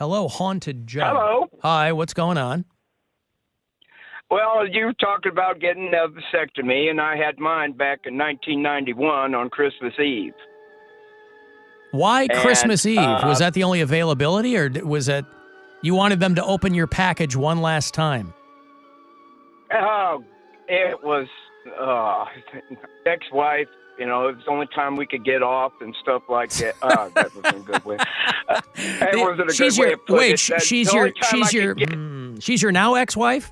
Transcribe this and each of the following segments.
Hello, Haunted Joe. Hello. Hi, what's going on? Well, you talked about getting a vasectomy, and I had mine back in 1991 on Christmas Eve. Why Christmas Eve? Was that the only availability, or was it you wanted them to open your package one last time? It was ex-wife. You know, it was the only time we could get off and stuff like that. That wasn't a good way. It wasn't a good way of putting it. She's your now ex-wife?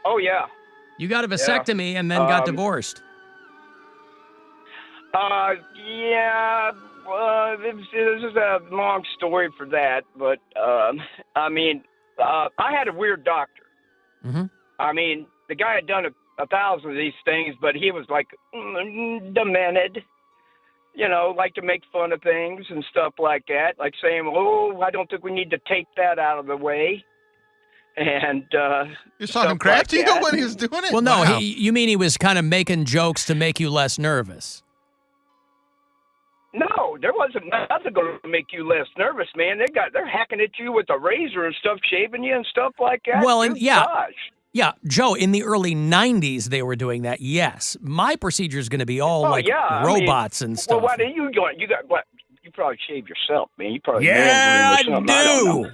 Oh, yeah. You got a vasectomy and then got divorced. Yeah. This is a long story for that, but I had a weird doctor. Mm-hmm. I mean, the guy had done 1,000 of these things, but he was like demented, you know, like to make fun of things and stuff like that, like saying, "Oh, I don't think we need to take that out of the way." And you're talking crap to you when he was doing it. Well, no, wow. You mean he was kind of making jokes to make you less nervous? No, there wasn't nothing going to make you less nervous, man. They're hacking at you with a razor and stuff, shaving you and stuff like that. Well, and gosh. Yeah, Joe, in the early 90s, they were doing that, yes. My procedure is going to be all robots and stuff. Well, why do you go? You got what? You probably shave yourself, man. You probably I do.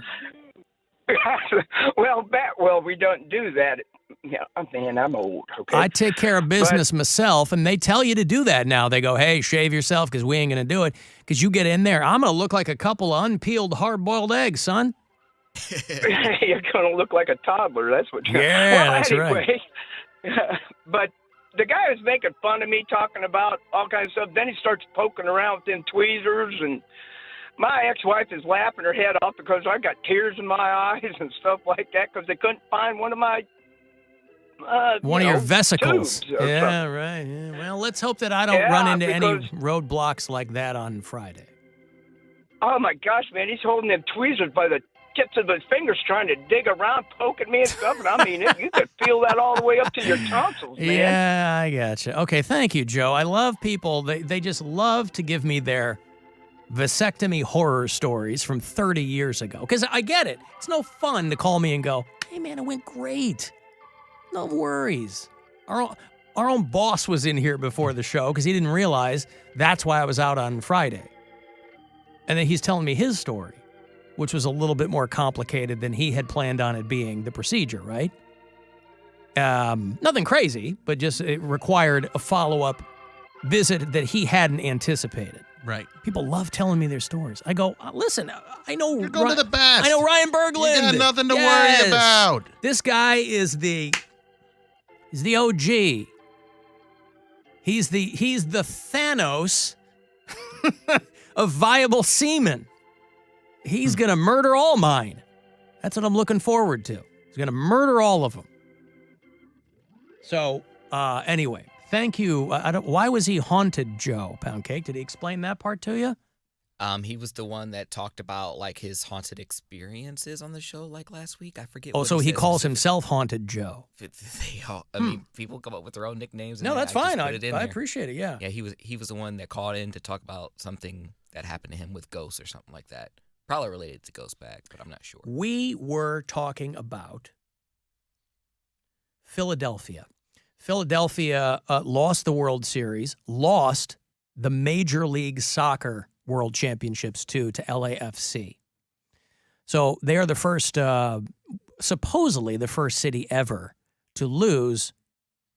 Well, we don't do that. Yeah, man, I'm old. Okay. I take care of business myself, and they tell you to do that now. They go, hey, shave yourself because we ain't going to do it. Because you get in there, I'm going to look like a couple of unpeeled hard-boiled eggs, son. You're going to look like a toddler. That's what you're that's anyway, right. But the guy was making fun of me, talking about all kinds of stuff. Then he starts poking around with them tweezers, and my ex-wife is laughing her head off because I got tears in my eyes and stuff like that because they couldn't find one of my one of your vesicles. Yeah, right. Yeah. Well, let's hope that I don't run into any roadblocks like that on Friday. Oh, my gosh, man. He's holding them tweezers by the tips of his fingers trying to dig around, poking me and stuff. And I mean, you could feel that all the way up to your tonsils, man. Yeah, I gotcha. Okay, thank you, Joe. I love people. They just love to give me their vasectomy horror stories from 30 years ago. Because I get it. It's no fun to call me and go, hey, man, it went great. No worries. Our own boss was in here before the show because he didn't realize that's why I was out on Friday. And then he's telling me his story, which was a little bit more complicated than he had planned on it being, the procedure, right? Nothing crazy, but just it required a follow-up visit that he hadn't anticipated. Right. People love telling me their stories. I go, listen, I know... You're going to the best. I know Ryan Berglund. You got nothing to worry about. This guy is the OG. He's the Thanos of viable semen. He's going to murder all mine. That's what I'm looking forward to. He's going to murder all of them. So, anyway, thank you. Why was he Haunted Joe, Poundcake? Did he explain that part to you? He was the one that talked about like his haunted experiences on the show like last week. I forget. Oh, so he calls himself Haunted Joe. I mean, people come up with their own nicknames. No, that's fine. I appreciate it. Yeah. Yeah, he was the one that called in to talk about something that happened to him with ghosts or something like that. Probably related to ghost bag, but I'm not sure. We were talking about Philadelphia. Philadelphia lost the World Series, lost the Major League Soccer World Championships to LAFC. So they are the first, supposedly the first city ever to lose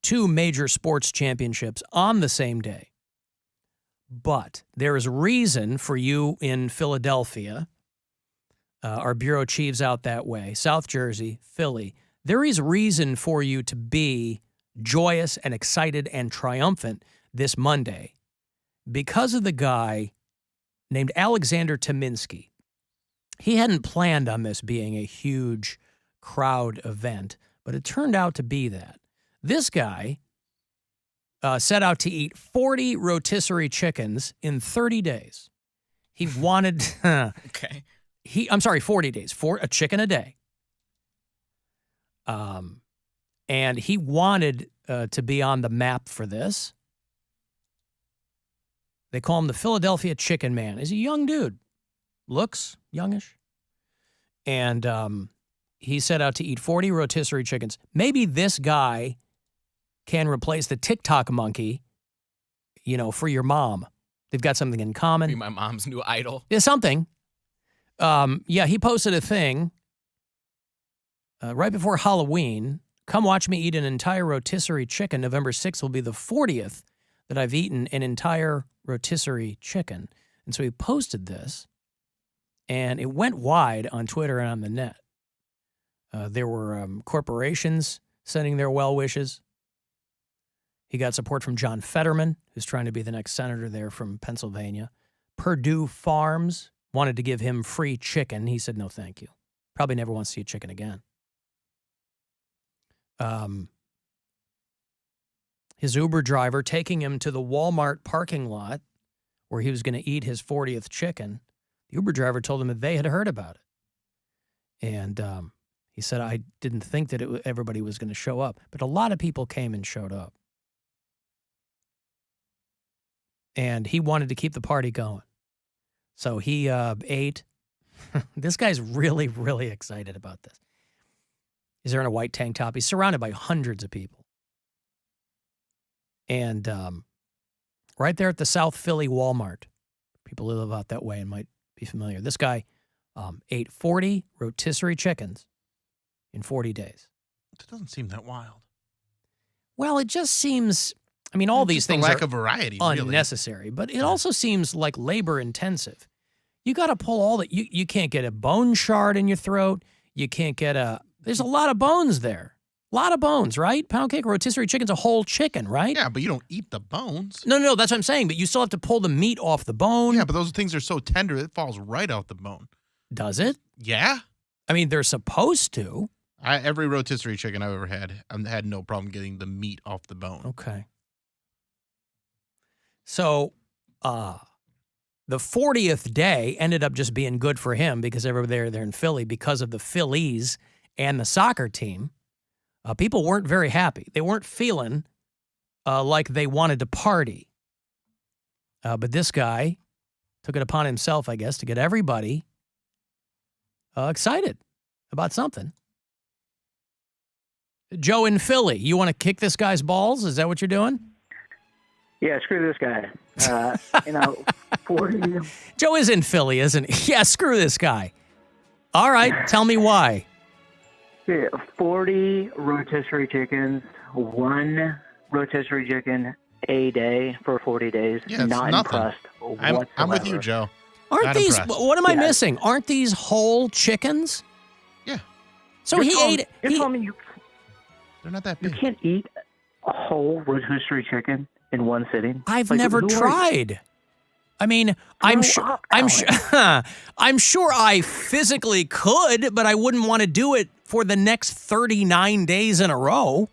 two major sports championships on the same day. But there is reason for you in Philadelphia, our bureau chief's out that way, South Jersey, Philly. There is reason for you to be joyous and excited and triumphant this Monday because of the guy named Alexander Tominski. He hadn't planned on this being a huge crowd event, but it turned out to be that. This guy set out to eat 40 rotisserie chickens in 30 days. He wanted... Okay. 40 days, for a chicken a day. And he wanted to be on the map for this. They call him the Philadelphia Chicken Man. He's a young dude. Looks youngish. And he set out to eat 40 rotisserie chickens. Maybe this guy can replace the TikTok monkey, for your mom. They've got something in common. Be my mom's new idol. Yeah, something. He posted a thing right before Halloween. Come watch me eat an entire rotisserie chicken. November 6th will be the 40th that I've eaten an entire rotisserie chicken. And so he posted this, and it went wide on Twitter and on the net. There were corporations sending their well wishes. He got support from John Fetterman, who's trying to be the next senator there from Pennsylvania. Purdue Farms wanted to give him free chicken. He said, no, thank you. Probably never wants to see a chicken again. His Uber driver taking him to the Walmart parking lot where he was going to eat his 40th chicken. The Uber driver told him that they had heard about it. And he said, I didn't think that everybody was going to show up. But a lot of people came and showed up. And he wanted to keep the party going. So he ate. This guy's really, really excited about this. He's wearing a white tank top. He's surrounded by hundreds of people. And right there at the South Philly Walmart, people who live out that way and might be familiar, this guy ate 40 rotisserie chickens in 40 days. That doesn't seem that wild. Well, it just seems, all these things lack are of variety, unnecessary, but it also seems like labor intensive. You got to pull all that. You can't get a bone shard in your throat. You can't get there's a lot of bones there. A lot of bones, right? Poundcake rotisserie chicken's a whole chicken, right? Yeah, but you don't eat the bones. No, that's what I'm saying. But you still have to pull the meat off the bone. Yeah, but those things are so tender, it falls right out the bone. Does it? Yeah. They're supposed to. Every rotisserie chicken I've ever had, I had no problem getting the meat off the bone. Okay. So, the 40th day ended up just being good for him because they were there in Philly because of the Phillies and the soccer team. People weren't very happy. They weren't feeling like they wanted to party. But this guy took it upon himself, I guess, to get everybody excited about something. Joe in Philly, you want to kick this guy's balls? Is that what you're doing? Yeah, screw this guy. 40. Joe is in Philly, isn't he? Yeah, screw this guy. All right, tell me why. Yeah, 40 rotisserie chickens, one rotisserie chicken a day for 40 days. Yeah, not nothing. impressed whatsoever. I'm with you, Joe. Aren't Not these, impressed. what am I missing? Aren't these whole chickens? Yeah. So he ate. You're telling me They're not that you big. can't eat a whole rotisserie chicken in one sitting? I've Like, never who are you? tried. I'm Grow sure. up, I'm Alan. sure. I'm sure I physically could, but I wouldn't want to do it for the next 39 days in a row.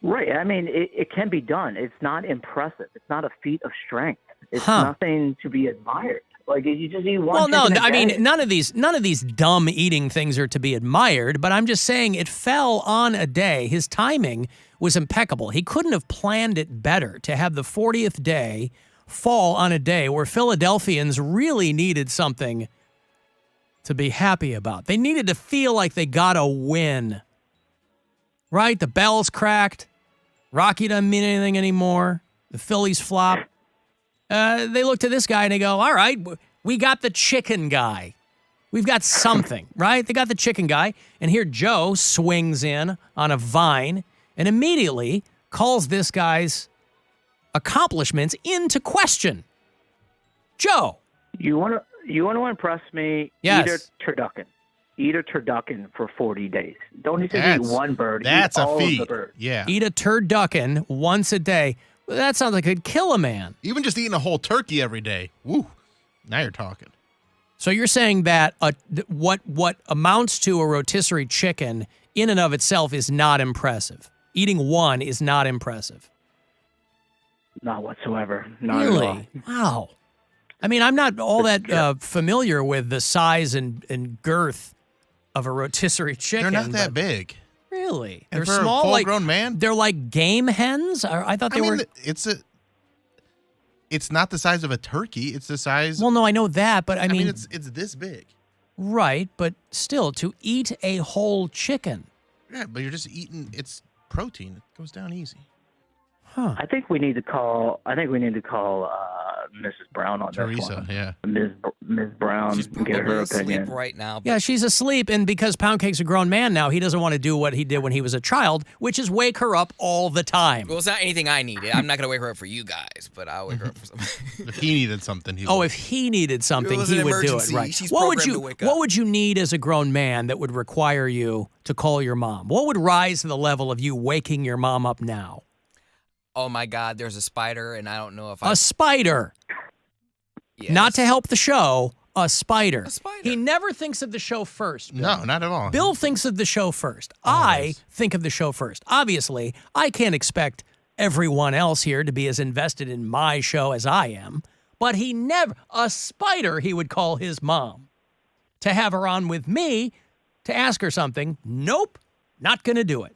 Right. It can be done. It's not impressive. It's not a feat of strength. It's Huh. nothing to be admired. Like, you just eat one Well, no, chicken a day. none of these dumb eating things are to be admired, but I'm just saying it fell on a day. His timing was impeccable. He couldn't have planned it better to have the 40th day fall on a day where Philadelphians really needed something to be happy about. They needed to feel like they got a win. Right? The bell's cracked. Rocky doesn't mean anything anymore. The Phillies flop. They look to this guy and they go, all right, we got the chicken guy. We've got something, right? They got the chicken guy. And here Joe swings in on a vine and immediately calls this guy's accomplishments into question. Joe. You want to impress me? Yes. Eat a turducken. Eat a turducken for 40 days. Don't just eat That's- one bird. That's eat a all feat. Of the bird. Yeah. Eat a turducken once a day. Well, that sounds like it'd kill a man. Even just eating a whole turkey every day. Woo. Now you're talking. So you're saying that what amounts to a rotisserie chicken in and of itself is not impressive. Eating one is not impressive. Not whatsoever. Not at all. Really? Wow. I'm not all that familiar with the size and girth of a rotisserie chicken. They're not that but big. Really? And They're for small, a full-grown man? They're like game hens. I thought they were. It's not the size of a turkey. It's the size. Well, no, I know that, but it's this big. Right, but still, to eat a whole chicken. Yeah, but you're just eating. It's protein. It goes down easy. Huh. I think we need to call. Mrs. Brown on Teresa, this one. yeah. Ms. Brown, She's and get her probably asleep opinion. right now. Yeah, she's asleep, and because Poundcake's a grown man now, he doesn't want to do what he did when he was a child, which is wake her up all the time. Well, it's not anything I needed. I'm not going to wake her up for you guys, but I'll wake her up for something. If he needed something, he Oh, would. if he needed something, was he an would do it, emergency. right? She's What would programmed you to wake What up. would you need as a grown man that would require you to call your mom? What would rise to the level of you waking your mom up now? Oh my God, there's a spider, and I don't know if A spider. Yes. Not to help the show, a spider. A spider. He never thinks of the show first. Bill. No, not at all. Bill thinks of the show first. I Always. think of the show first. Obviously, I can't expect everyone else here to be as invested in my show as I am, but he never, a spider, he would call his mom to have her on with me to ask her something. Nope, not going to do it.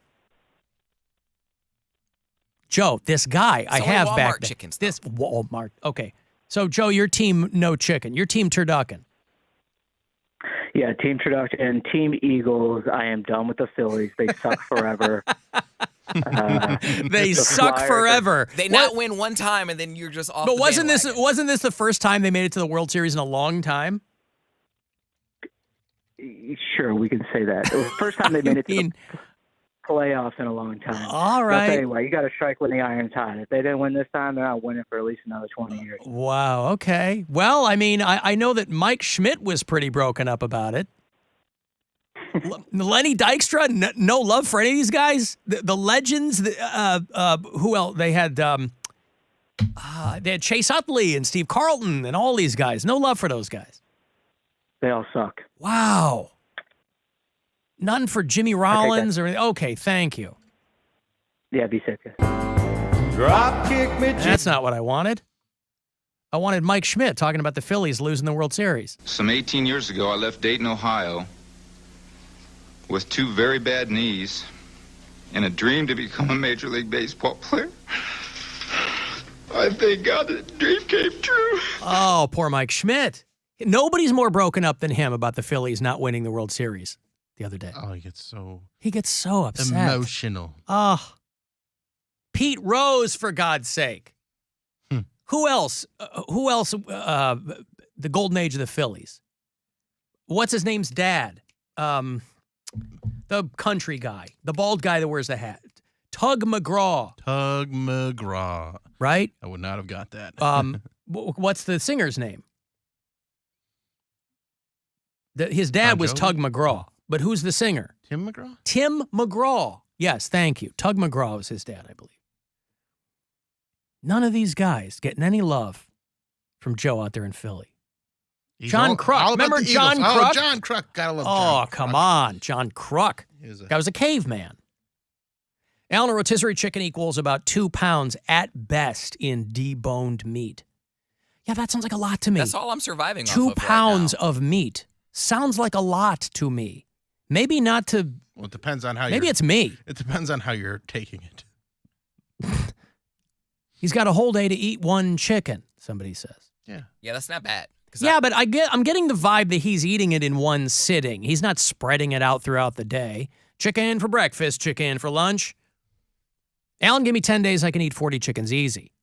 Joe, this guy I only have Walmart back there. chickens, This Walmart. Okay. So, Joe, your team, no chicken. Your team, turducken. Yeah, Team Turducken and Team Eagles. I am done with the Phillies. They suck forever. They The suck Flyers forever. They What- not win one time, and then you're just off. But the wasn't bandwagon. this the first time they made it to the World Series in a long time? Sure, we can say that. It was the first time they made it to mean- the playoffs in a long time. All I'll tell right. you what, you got to strike when the iron's hot. If they didn't win this time, they're not winning for at least another 20 years. Wow. Okay. Well, I mean, I know that Mike Schmidt was pretty broken up about it. Lenny Dykstra, no love for any of these guys. The legends. Who else? They had Chase Utley and Steve Carlton and all these guys. No love for those guys. They all suck. Wow. None for Jimmy Rollins or okay. Thank you. Yeah, be sick. Drop kick me, That's not what I wanted. I wanted Mike Schmidt talking about the Phillies losing the World Series. Some 18 years ago, I left Dayton, Ohio, with 2 very bad knees and a dream to become a Major League Baseball player. I thank God that the dream came true. Oh, poor Mike Schmidt. Nobody's more broken up than him about the Phillies not winning the World Series the other day. Oh, he gets so He gets so upset. emotional. Oh. Pete Rose, for God's sake. Who else? The golden age of the Phillies. What's his name's dad? The country guy. The bald guy that wears the hat. Tug McGraw, Tug McGraw. right? I would not have got that. What's the singer's name? His dad Bon was Jovi? Tug McGraw, but who's the singer? Tim McGraw? Tim McGraw. Yes, thank you. Tug McGraw was his dad, I believe. None of these guys getting any love from Joe out there in Philly. He's John Kruk. all about Remember the John Eagles. Kruk? Oh, John Kruk. Gotta love Oh, John come Kruk. on. John Kruk. He was a- Guy was a caveman. Alan, a rotisserie chicken equals about 2 pounds at best in deboned meat. Yeah, that sounds like a lot to me. That's all I'm surviving off 2 of pounds right now. of meat sounds like a lot to me. Maybe not to. Well, it depends on how Maybe you're, it's me. It depends on how you're taking it. He's got a whole day to eat 1 chicken, somebody says. Yeah. Yeah, that's not bad. 'Cause Yeah, but I'm getting the vibe that he's eating it in one sitting. He's not spreading it out throughout the day. Chicken for breakfast, chicken for lunch. Alan, give me 10 days, I can eat 40 chickens easy.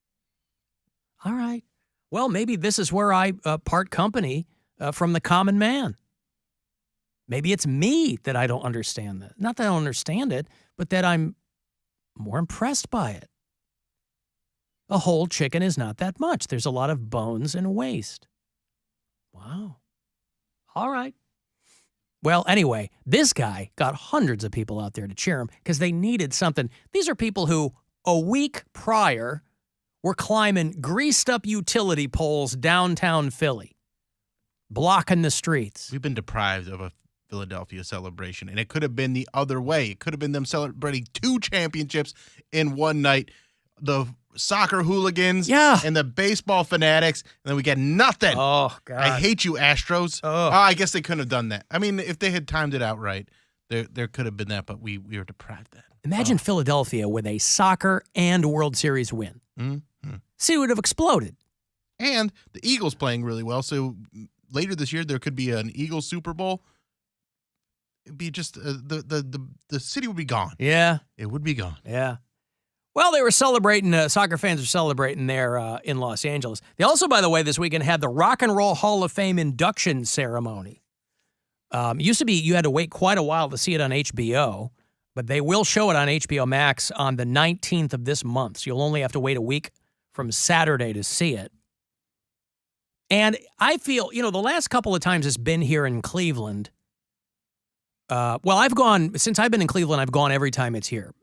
All right. Well, maybe this is where I part company from the common man. Maybe it's me that I don't understand that. Not that I don't understand it, but that I'm more impressed by it. A whole chicken is not that much. There's a lot of bones and waste. Wow. All right. Well, anyway, this guy got hundreds of people out there to cheer him because they needed something. These are people who, a week prior, were climbing greased up utility poles downtown Philly, blocking the streets. We've been deprived of a Philadelphia celebration, and it could have been the other way. It could have been them celebrating 2 championships in one night. The soccer hooligans Yeah. and the baseball fanatics, and then we get nothing. Oh, God. I hate you, Astros. Oh. I guess they couldn't have done that. I mean, if they had timed it out right, there could have been that, but we were deprived of that. Imagine Philadelphia with a soccer and World Series win. Mm-hmm. See, it would have exploded. And the Eagles playing really well, so later this year there could be an Eagles Super Bowl. It'd be just the city would be gone. Yeah. It would be gone. Yeah. Well, they were celebrating, soccer fans are celebrating there in Los Angeles. They also, by the way, this weekend had the Rock and Roll Hall of Fame induction ceremony. It used to be you had to wait quite a while to see it on HBO, but they will show it on HBO Max on the 19th of this month. So you'll only have to wait a week from Saturday to see it. And I feel, the last couple of times it's been here in Cleveland, I've gone, since I've been in Cleveland, I've gone every time it's here.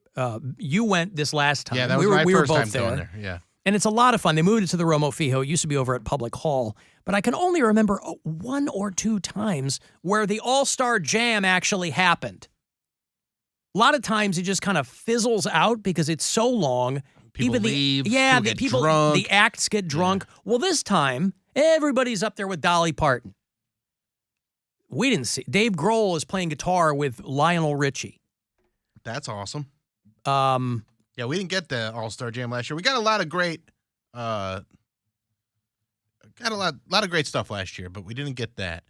You went this last time. Yeah, that was my first time there. going there. Yeah. And it's a lot of fun. They moved it to the Romo Fijo. It used to be over at Public Hall. But I can only remember one or two times where the All-Star Jam actually happened. A lot of times it just kind of fizzles out because it's so long. People leave, the acts get drunk. Yeah. Well, this time, everybody's up there with Dolly Parton. We didn't see. Dave Grohl is playing guitar with Lionel Richie. That's awesome. Yeah, we didn't get the All-Star Jam last year. We got a lot of great stuff last year, but we didn't get that.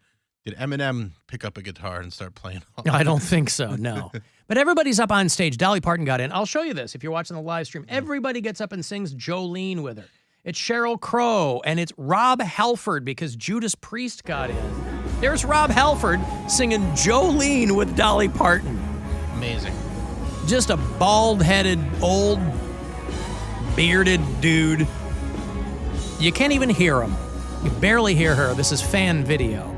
Did Eminem pick up a guitar and start playing? I don't think so, no. But everybody's up on stage. Dolly Parton got in. I'll show you this if you're watching the live stream. Everybody gets up and sings Jolene with her. It's Sheryl Crow, and it's Rob Halford because Judas Priest got in. There's Rob Halford singing Jolene with Dolly Parton. Amazing. Just a bald-headed, old, bearded dude. You can't even hear him. You barely hear her. This is fan video.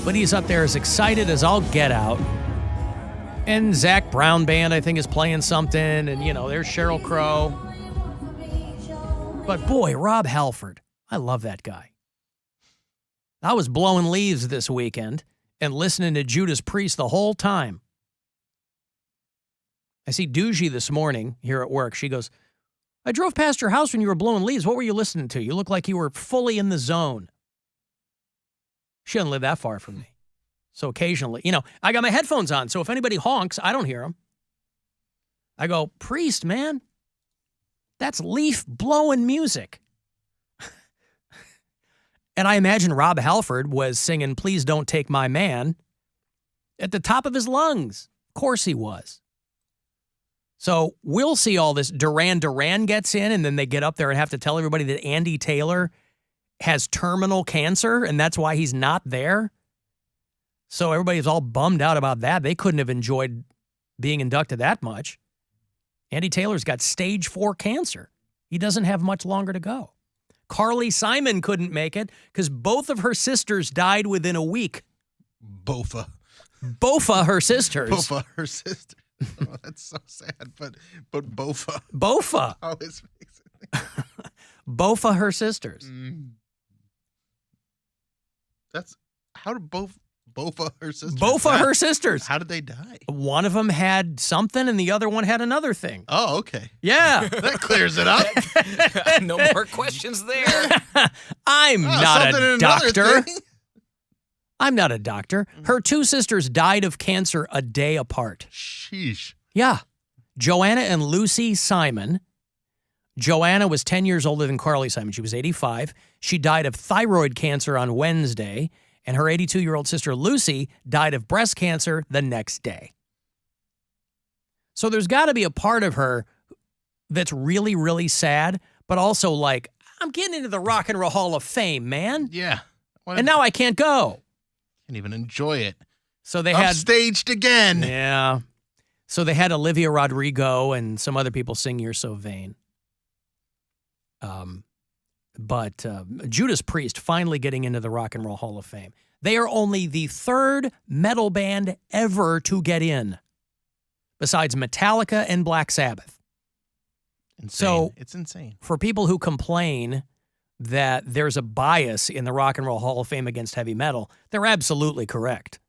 But he's up there as excited as I'll get out. And Zach Brown Band, I think, is playing something. And, there's Sheryl Crow. But, boy, Rob Halford. I love that guy. I was blowing leaves this weekend and listening to Judas Priest the whole time. I see Doogie this morning here at work. She goes, I drove past your house when you were blowing leaves. What were you listening to? You look like you were fully in the zone. She doesn't live that far from me. So occasionally, I got my headphones on. So if anybody honks, I don't hear them. I go, Priest, man, that's leaf blowing music. And I imagine Rob Halford was singing Please Don't Take My Man at the top of his lungs. Of course he was. So we'll see all this. Duran Duran gets in, and then they get up there and have to tell everybody that Andy Taylor has terminal cancer, and that's why he's not there. So everybody's all bummed out about that. They couldn't have enjoyed being inducted that much. Andy Taylor's got stage 4 cancer. He doesn't have much longer to go. Carly Simon couldn't make it because both of her sisters died within a week. Bofa, her sisters. Bofa, her sister. Oh, that's so sad, but Bofa. Bofa. Always makes it. Bofa, her sisters. That's how did Bofa, her sisters. Bofa, her sisters. How did they die? One of them had something, and the other one had another thing. Oh, okay. Yeah, that clears it up. No more questions there. I'm not a doctor. I'm not a doctor. Her two sisters died of cancer a day apart. Sheesh. Yeah. Joanna and Lucy Simon. Joanna was 10 years older than Carly Simon. She was 85. She died of thyroid cancer on Wednesday, and her 82-year-old sister Lucy died of breast cancer the next day. So there's got to be a part of her that's really, really sad, but also like, I'm getting into the Rock and Roll Hall of Fame, man. Yeah. And now I can't go. Can't even enjoy it. So they had upstaged again. Yeah. So they had Olivia Rodrigo and some other people sing You're So Vain. But Judas Priest finally getting into the Rock and Roll Hall of Fame. They are only the third metal band ever to get in, besides Metallica and Black Sabbath. Insane. So it's insane. For people who complain that there's a bias in the Rock and Roll Hall of Fame against heavy metal, they're absolutely correct.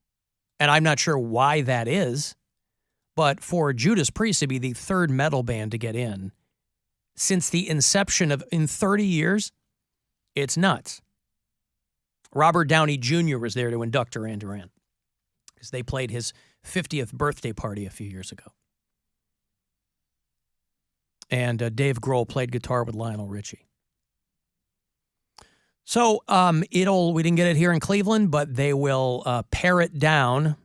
And I'm not sure why that is, but for Judas Priest to be the third metal band to get in, since the inception of in 30 years, it's nuts. Robert Downey Jr. was there to induct Duran Duran because they played his 50th birthday party a few years ago. And Dave Grohl played guitar with Lionel Richie. So we didn't get it here in Cleveland, but they will pare it down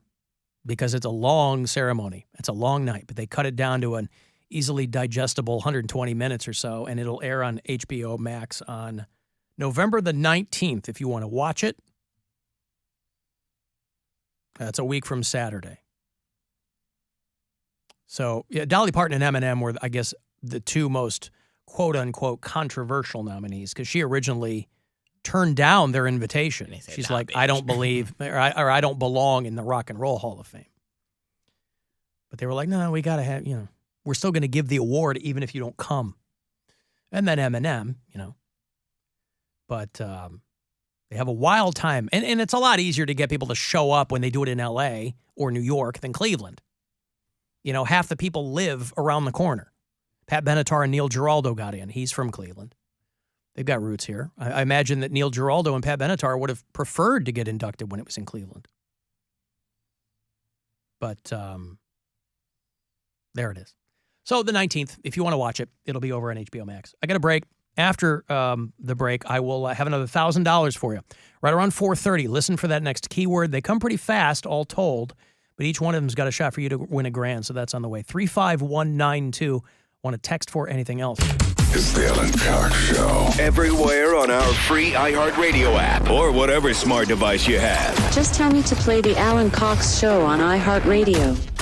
because it's a long ceremony. It's a long night, but they cut it down to an easily digestible 120 minutes or so, and it'll air on HBO Max on November the 19th if you want to watch it. That's a week from Saturday. So, yeah, Dolly Parton and Eminem were, I guess, the two most quote-unquote controversial nominees because she originally turned down their invitation. She's like, I don't believe, or I don't belong in the Rock and Roll Hall of Fame. But they were like, no, we got to have, we're still going to give the award even if you don't come. And then Eminem, but they have a wild time. And it's a lot easier to get people to show up when they do it in L.A. or New York than Cleveland. Half the people live around the corner. Pat Benatar and Neil Giraldo got in. He's from Cleveland. They've got roots here. I imagine that Neil Giraldo and Pat Benatar would have preferred to get inducted when it was in Cleveland. But there it is. So the 19th, if you want to watch it, it'll be over on HBO Max. I got a break. After the break, I will have another $1,000 for you. Right around 4:30, listen for that next keyword. They come pretty fast, all told, but each one of them's got a shot for you to win $1,000, so that's on the way. 35192. Want to text for anything else? It's the Alan Cox Show. Everywhere on our free iHeartRadio app or whatever smart device you have. Just tell me to play the Alan Cox Show on iHeartRadio.